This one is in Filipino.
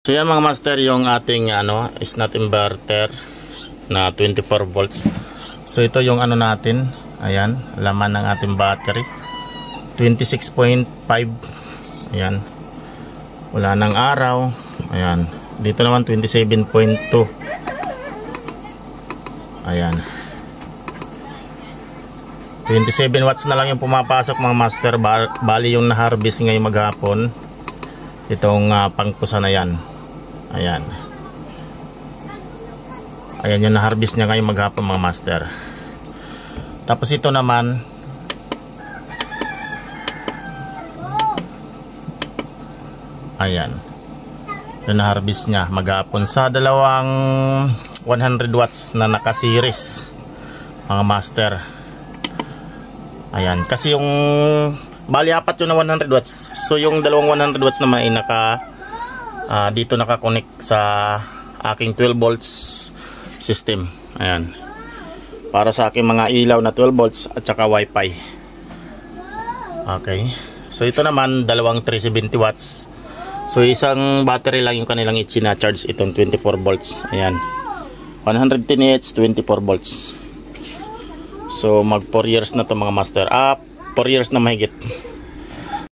So yan mga master, yung ating is not inverter na 24 volts. So ito yung natin. Ayan, laman ng ating battery 26.5. Ayan, wala nang araw. Ayan, dito naman 27.2. Ayan, 27 watts na lang yung pumapasok mga master. Bali yung na-harvest ngayong maghapon itong pangpusa na yan. Ayan, ayan yung na-harvest niya ngayong maghapon mga master. Tapos ito naman, ayan, yung na-harvest niya maghapon sa dalawang 100 watts na naka-series mga master. Ayan, kasi yung bali apat yung na 100 watts. So yung dalawang 100 watts naman ay dito naka-connect sa aking 12 volts system. Ayan, para sa aking mga ilaw na 12 volts at saka wifi. Okay, so ito naman dalawang 370 watts. So isang battery lang yung kanilang i-charge itong 24 volts. Ayan, 110 Hz 24 volts. So mag 4 years na to mga master. 4 years na mahigit.